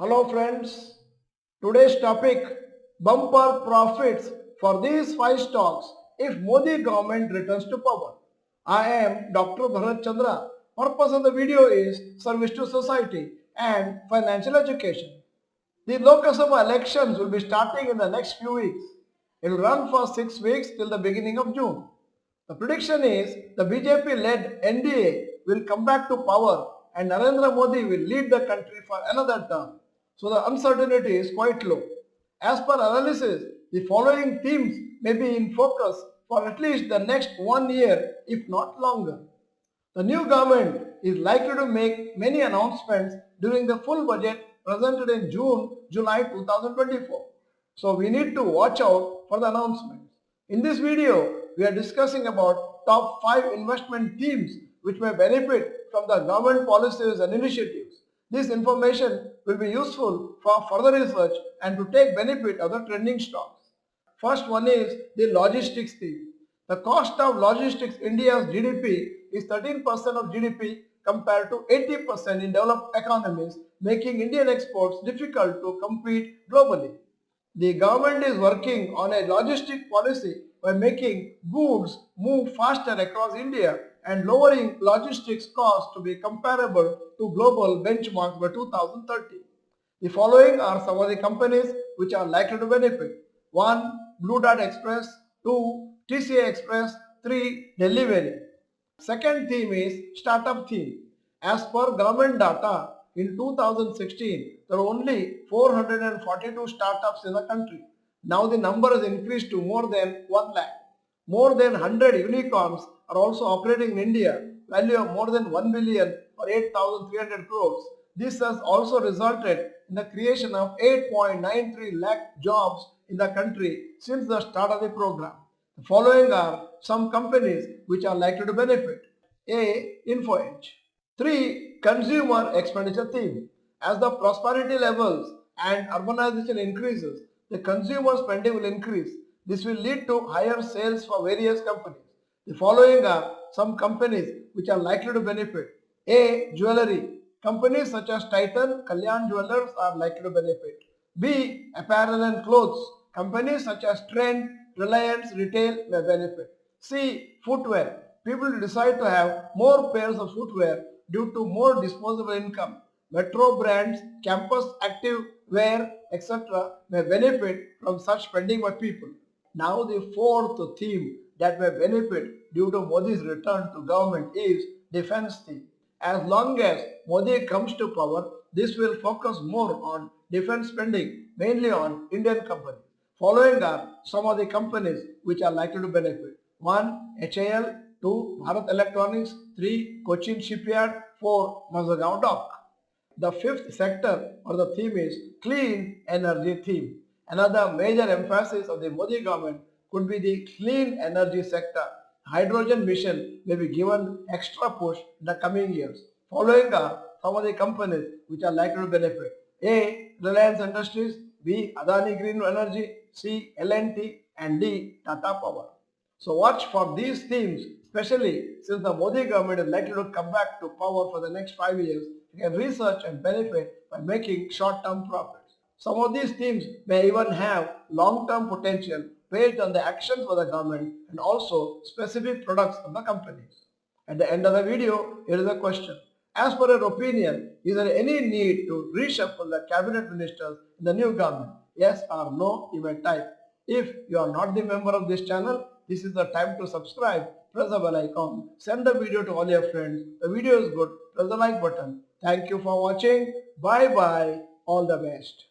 Hello friends, today's topic bumper profits for these 5 stocks if Modi government returns to power. I am Dr. Bharath. Purpose of the video is service to society and financial education. The Lok Sabha elections will be starting in the next few weeks. It will run for 6 weeks till the beginning of June. The prediction is the BJP-led NDA will come back to power and Narendra Modi will lead the country for another term. So the uncertainty is quite low. As per analysis, the following themes may be in focus for at least the next 1 year, if not longer. The new government is likely to make many announcements during the full budget presented in July 2024. So we need to watch out for the announcements. In this video, we are discussing about top 5 investment themes which may benefit from the government policies and initiatives. This information will be useful for further research and to take benefit of the trending stocks. First one is the logistics theme. The cost of logistics India's GDP is 13% of GDP compared to 80% in developed economies, making Indian exports difficult to compete globally. The government is working on a logistic policy by making goods move faster across India and lowering logistics costs to be comparable to global benchmarks by 2030. The following are some of the companies which are likely to benefit. 1. Blue Dart Express. 2. TCA Express. 3. Delivery. Second theme is startup theme. As per government data, in 2016, there were only 442 startups in the country. Now the number has increased to more than 1 lakh. More than 100 unicorns are also operating in India, value of more than 1 billion or 8,300 crores. This has also resulted in the creation of 8.93 lakh jobs in the country since the start of the program. The following are some companies which are likely to benefit. A. Info Edge. 3. Consumer expenditure theme. As the prosperity levels and urbanization increases, the consumer spending will increase. This will lead to higher sales for various companies. The following are some companies which are likely to benefit. A. Jewelry. Companies such as Titan, Kalyan Jewelers are likely to benefit. B. Apparel and clothes. Companies such as Trend, Reliance Retail may benefit. C. Footwear. People will decide to have more pairs of footwear due to more disposable income. Metro brands, campus active wear, etc. may benefit from such spending by people. Now the fourth theme that may benefit due to Modi's return to government is defense theme. As long as Modi comes to power, this will focus more on defense spending, mainly on Indian companies. Following are some of the companies which are likely to benefit. 1. HAL. 2. Bharat Electronics. 3. Cochin Shipyard. 4. Mazagaon Dock. The fifth sector or the theme is clean energy theme. Another major emphasis of the Modi government could be the clean energy sector. Hydrogen mission may be given extra push in the coming years. Following are some of the companies which are likely to benefit. A. Reliance Industries. B. Adani Green Energy. C. L&T and D. Tata Power. So watch for these themes, especially since the Modi government is likely to come back to power for the next 5 years. You can research and benefit by making short-term profits. Some of these themes may even have long-term potential based on the actions of the government and also specific products of the companies. At the end of the video, here is a question. As per your opinion, is there any need to reshuffle the cabinet ministers in the new government? Yes or no, you may type. If you are not the member of this channel, this is the time to subscribe. Press the bell icon. Send the video to all your friends. The video is good. Press the like button. Thank you for watching. Bye bye. All the best.